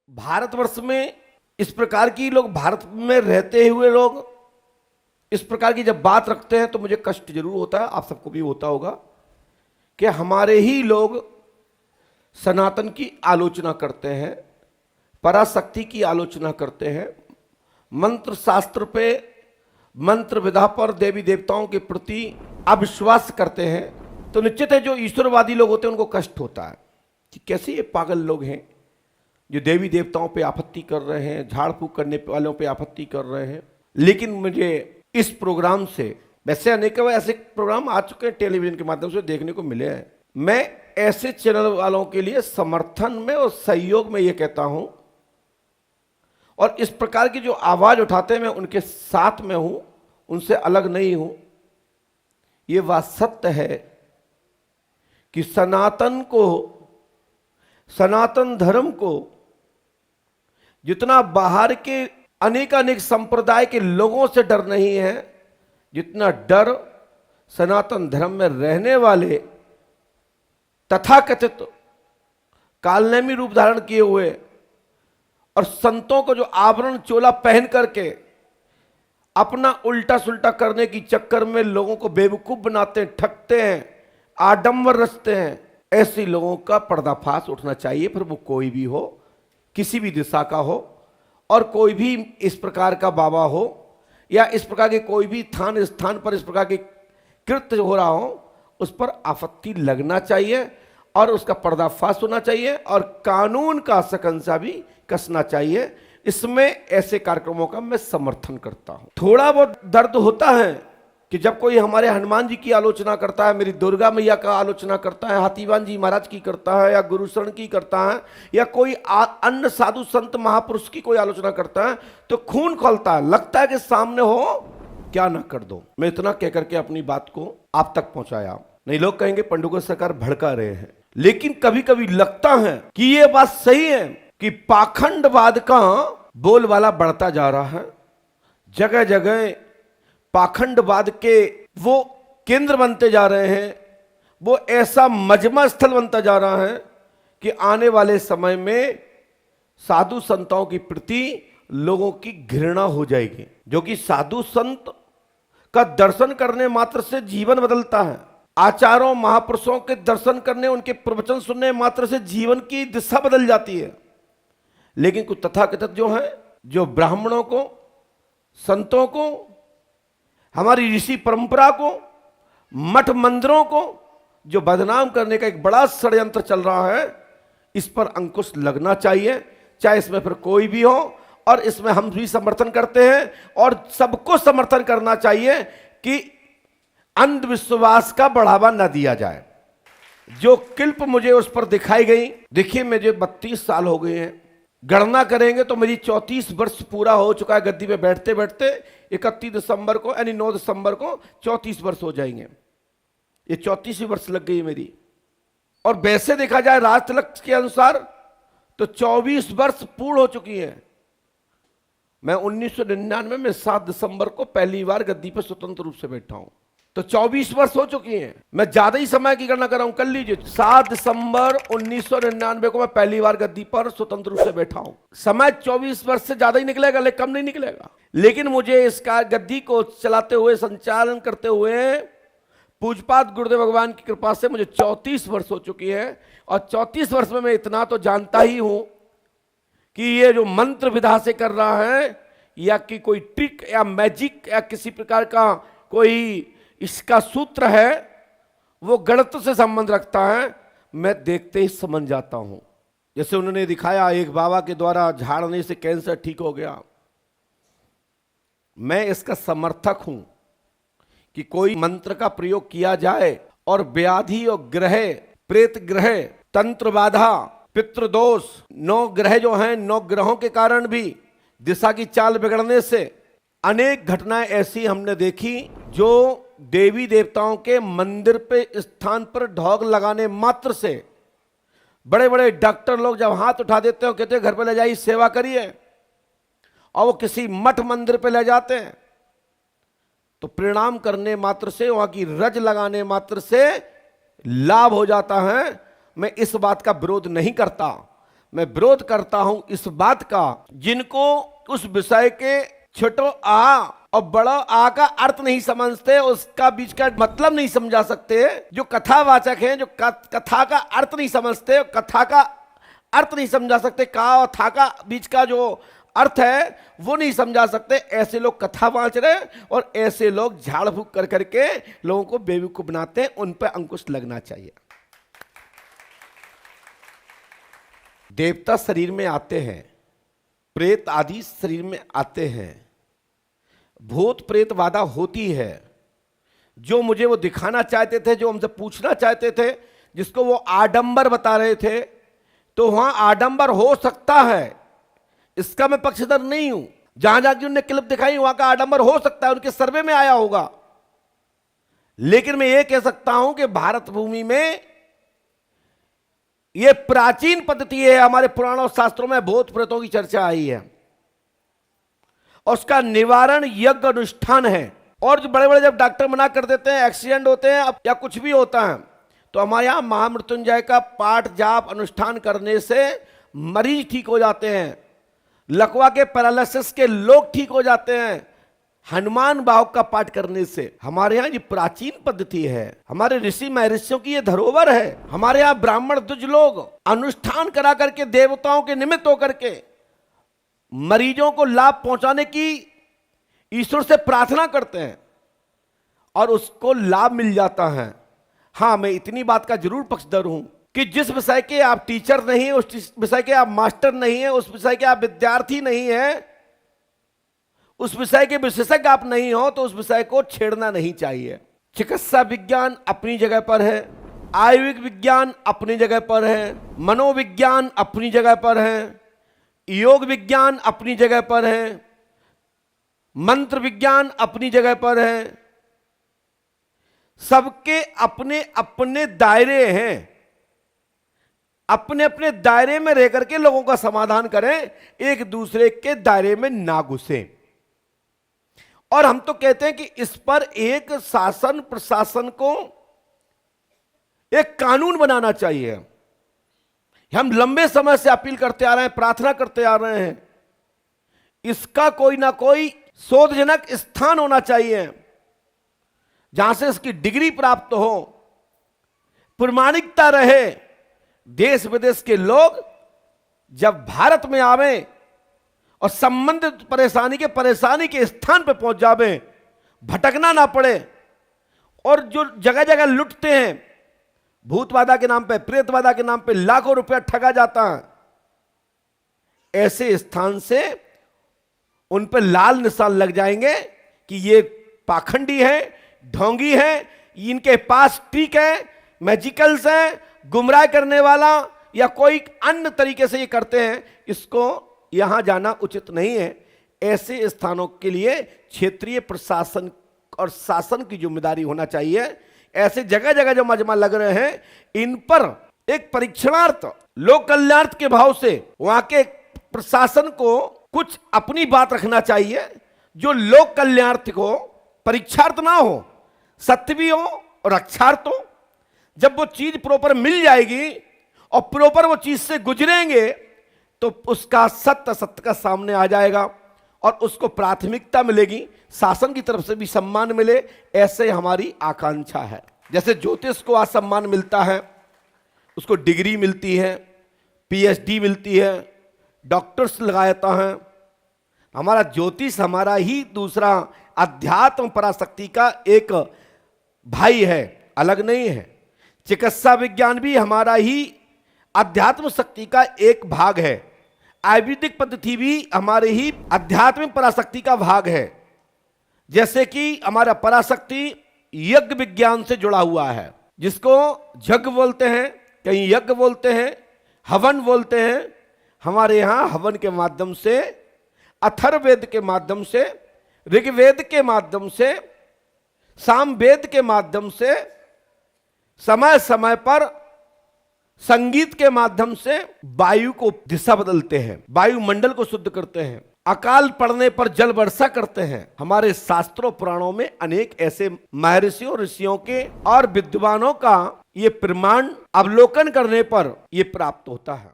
भारतवर्ष में इस प्रकार की लोग, भारत में रहते हुए लोग इस प्रकार की जब बात रखते हैं तो मुझे कष्ट जरूर होता है, आप सबको भी होता होगा, कि हमारे ही लोग सनातन की आलोचना करते हैं, पराशक्ति की आलोचना करते हैं, मंत्र शास्त्र पे, मंत्र विधा पर, देवी देवताओं के प्रति अविश्वास करते हैं। तो निश्चित है जो ईश्वरवादी लोग होते हैं उनको कष्ट होता है कि कैसे ये पागल लोग हैं जो देवी देवताओं पे आपत्ति कर रहे हैं, झाड़ फूक करने वालों पे आपत्ति कर रहे हैं। लेकिन मुझे इस प्रोग्राम से, वैसे अनेकों ऐसे प्रोग्राम आ चुके हैं टेलीविजन के माध्यम से देखने को मिले हैं, मैं ऐसे चैनल वालों के लिए समर्थन में और सहयोग में ये कहता हूं, और इस प्रकार की जो आवाज उठाते हैं मैं उनके साथ में हूं, उनसे अलग नहीं हूं। ये बात सत्य है कि सनातन को, सनातन धर्म को जितना बाहर के अनेक संप्रदाय के लोगों से डर नहीं है, जितना डर सनातन धर्म में रहने वाले तथाकथित कालनेमी रूप धारण किए हुए और संतों को जो आवरण चोला पहन करके अपना उल्टा सुल्टा करने की चक्कर में लोगों को बेवकूफ बनाते हैं, ठगते हैं, आडंबर रचते हैं, ऐसे लोगों का पर्दाफाश उठना चाहिए। फिर वो कोई भी हो, किसी भी दिशा का हो, और कोई भी इस प्रकार का बाबा हो, या इस प्रकार के कोई भी स्थान पर इस प्रकार के कृत्य हो रहा हो, उस पर आपत्ति लगना चाहिए और उसका पर्दाफाश होना चाहिए और कानून का शकंजा भी कसना चाहिए। इसमें ऐसे कार्यक्रमों का मैं समर्थन करता हूं। थोड़ा बहुत दर्द होता है कि जब कोई हमारे हनुमान जी की आलोचना करता है, मेरी दुर्गा मैया का आलोचना करता है, हाथीवान जी महाराज की करता है, या गुरुशरण की करता है, या कोई अन्य साधु संत महापुरुष की कोई आलोचना करता है, तो खून खौलता है, लगता है कि सामने हो क्या ना कर दो। मैं इतना कह करके अपनी बात को आप तक पहुंचाया। नहीं, लोग कहेंगे पंडुका सरकार भड़का रहे हैं, लेकिन कभी कभी लगता है कि ये बात सही है कि पाखंडवाद का बोलबाला बढ़ता जा रहा है। जगह जगह पाखंडवाद के वो केंद्र बनते जा रहे हैं, वो ऐसा मजमा स्थल बनता जा रहा है कि आने वाले समय में साधु संतों के प्रति लोगों की घृणा हो जाएगी, जो कि साधु संत का दर्शन करने मात्र से जीवन बदलता है। आचार्यों महापुरुषों के दर्शन करने, उनके प्रवचन सुनने मात्र से जीवन की दिशा बदल जाती है। लेकिन कुछ तथाकथित जो है, जो ब्राह्मणों को, संतों को, हमारी ऋषि परंपरा को, मठ मंदिरों को जो बदनाम करने का एक बड़ा षड्यंत्र चल रहा है, इस पर अंकुश लगना चाहिए, चाहे इसमें फिर कोई भी हो। और इसमें हम भी समर्थन करते हैं और सबको समर्थन करना चाहिए कि अंधविश्वास का बढ़ावा न दिया जाए। जो क्लिप मुझे उस पर दिखाई गई, देखिए मुझे 32 साल हो गए हैं, गणना करेंगे तो मेरी 34 वर्ष पूरा हो चुका है गद्दी पे बैठते बैठते। 31 दिसंबर को यानी 9 दिसंबर को 34 वर्ष हो जाएंगे। ये 34वीं वर्ष लग गई मेरी। और वैसे देखा जाए राज तिलक के अनुसार तो 24 वर्ष पूर्ण हो चुकी है। मैं 1999 में 7 दिसंबर को पहली बार गद्दी पर स्वतंत्र रूप से बैठा हूं, तो 24 वर्ष हो चुकी हैं। मैं ज्यादा ही समय की गणना कर रहा हूं, कर लीजिए। 7 दिसंबर 1999 को मैं पहली बार गद्दी पर स्वतंत्र रूप से बैठा हूं। समय 24 वर्ष से ज्यादा ही निकलेगा, लेकिन कम नहीं निकलेगा। लेकिन मुझे इसका गद्दी को चलाते हुए, संचालन करते हुए पूजपात गुरुदेव भगवान की कृपा से मुझे 34 वर्ष हो चुकी है। और 34 वर्ष में मैं इतना तो जानता ही हूं कि ये जो मंत्र विधा से कर रहा है, या कि कोई ट्रिक या मैजिक या किसी प्रकार का कोई इसका सूत्र है, वो गणित से संबंध रखता है, मैं देखते ही समझ जाता हूं। जैसे उन्होंने दिखाया एक बाबा के द्वारा झाड़ने से कैंसर ठीक हो गया। मैं इसका समर्थक हूं कि कोई मंत्र का प्रयोग किया जाए और व्याधि और ग्रह, प्रेत ग्रह, तंत्र बाधा, पितृदोष, 9 ग्रह जो हैं, 9 ग्रहों के कारण भी दिशा की चाल बिगड़ने से अनेक घटनाएं ऐसी हमने देखी, जो देवी देवताओं के मंदिर पे, स्थान पर ढोंग लगाने मात्र से बड़े बड़े डॉक्टर लोग जब हाथ उठा देते हैं, कहते हैं घर पे ले जाइए सेवा करिए, और वो किसी मठ मंदिर पे ले जाते हैं, तो प्रणाम करने मात्र से, वहां की रज लगाने मात्र से लाभ हो जाता है। मैं इस बात का विरोध नहीं करता, मैं विरोध करता हूं इस बात का, जिनको उस विषय के छोटो आ और बड़ो आ का अर्थ नहीं समझते, उसका बीच का मतलब नहीं समझा सकते, जो कथावाचक हैं, जो कथा का अर्थ नहीं समझते, कथा का अर्थ नहीं समझा सकते, का और था का बीच का जो अर्थ है वो नहीं समझा सकते, ऐसे लोग कथा बांच रहे हैं और ऐसे लोग झाड़ फूक कर करके लोगों को बेवकूफ बनाते हैं। उन पर अंकुश लगना चाहिए। देवता शरीर में आते हैं, प्रेत आदि शरीर में आते हैं, भूत प्रेत बाधा होती है। जो मुझे वो दिखाना चाहते थे, जो हमसे पूछना चाहते थे, जिसको वो आडंबर बता रहे थे, तो वहां आडंबर हो सकता है, इसका मैं पक्षधर नहीं हूं। जहां जहां की उन्होंने क्लिप दिखाई वहां का आडंबर हो सकता है, उनके सर्वे में आया होगा। लेकिन मैं ये कह सकता हूं कि भारत भूमि में यह प्राचीन पद्धति है। हमारे पुराणों शास्त्रों में भूत प्रेतों की चर्चा आई है और उसका निवारण यज्ञ अनुष्ठान है। और जो बड़े बड़े जब डॉक्टर मना कर देते हैं, एक्सीडेंट होते हैं या कुछ भी होता है, तो हमारे यहां महामृत्युंजय का पाठ जाप अनुष्ठान करने से मरीज ठीक हो जाते हैं, लकवा के पैरालिसिस के लोग ठीक हो जाते हैं, हनुमान बाहुक का पाठ करने से। हमारे यहाँ ये प्राचीन पद्धति है, हमारे ऋषि महर्षियों की ये धरोहर है। हमारे यहाँ ब्राह्मण द्विज लोग अनुष्ठान करा करके देवताओं के निमित्त होकर के मरीजों को लाभ पहुंचाने की ईश्वर से प्रार्थना करते हैं और उसको लाभ मिल जाता है। हां, मैं इतनी बात का जरूर पक्षधर हूं कि जिस विषय के आप टीचर नहीं है, उस विषय के आप मास्टर नहीं है, उस विषय के आप विद्यार्थी नहीं है, उस विषय के विशेषज्ञ आप नहीं हो, तो उस विषय को छेड़ना नहीं चाहिए। चिकित्सा विज्ञान अपनी जगह पर है, आयुर्वेद विज्ञान अपनी जगह पर है, मनोविज्ञान अपनी जगह पर है, योग विज्ञान अपनी जगह पर है, मंत्र विज्ञान अपनी जगह पर है। सबके अपने अपने दायरे हैं, अपने अपने दायरे में रह करके लोगों का समाधान करें, एक दूसरे के दायरे में ना घुसें। और हम तो कहते हैं कि इस पर एक शासन प्रशासन को एक कानून बनाना चाहिए। हम लंबे समय से अपील करते आ रहे हैं, प्रार्थना करते आ रहे हैं, इसका कोई ना कोई शोधजनक स्थान होना चाहिए जहां से इसकी डिग्री प्राप्त हो, प्रमाणिकता रहे। देश विदेश के लोग जब भारत में आवे और संबंधित परेशानी के स्थान पर पहुंच जावे, भटकना ना पड़े। और जो जगह जगह लुटते हैं, भूतवादा के नाम पे, प्रेतवादा के नाम पे लाखों रुपया ठगा जाता है, ऐसे स्थान से उन पर लाल निशान लग जाएंगे कि ये पाखंडी है, ढोंगी है, इनके पास ट्रिक है, मैजिकल्स है, गुमराह करने वाला या कोई अन्य तरीके से ये करते हैं, इसको यहां जाना उचित नहीं है। ऐसे स्थानों के लिए क्षेत्रीय प्रशासन और शासन की जिम्मेदारी होना चाहिए। ऐसे जगह जगह जो मजमा लग रहे हैं, इन पर एक परीक्षणार्थ, लोक कल्याणार्थ के भाव से वहां के प्रशासन को कुछ अपनी बात रखना चाहिए, जो लोक कल्याणार्थ को परीक्षार्थ ना हो, सत्य भी हो और रक्षार्थ हो। जब वो चीज प्रॉपर मिल जाएगी और प्रॉपर वो चीज से गुजरेंगे, तो उसका सत्य का सामने आ जाएगा और उसको प्राथमिकता मिलेगी, शासन की तरफ से भी सम्मान मिले, ऐसे हमारी आकांक्षा है। जैसे ज्योतिष को आज सम्मान मिलता है, उसको डिग्री मिलती है, पीएचडी मिलती है, डॉक्टर्स लगाता है। हमारा ज्योतिष हमारा ही दूसरा अध्यात्म पराशक्ति का एक भाई है, अलग नहीं है। चिकित्सा विज्ञान भी हमारा ही अध्यात्म शक्ति का एक भाग है। आयुर्वेदिक पद्धति भी हमारे ही आध्यात्मिक पराशक्ति का भाग है। जैसे कि हमारा पराशक्ति यज्ञ विज्ञान से जुड़ा हुआ है, जिसको यज्ञ बोलते हैं, कहीं यज्ञ बोलते हैं, हवन बोलते हैं। हमारे यहां हवन के माध्यम से, अथर्ववेद के माध्यम से, ऋग्वेद के माध्यम से, सामवेद के माध्यम से, समय समय पर संगीत के माध्यम से वायु को दिशा बदलते हैं, वायुमंडल को शुद्ध करते हैं, अकाल पड़ने पर जल वर्षा करते हैं। हमारे शास्त्रों पुराणों में अनेक ऐसे महर्षियों ऋषियों के और विद्वानों का ये प्रमाण अवलोकन करने पर यह प्राप्त होता है।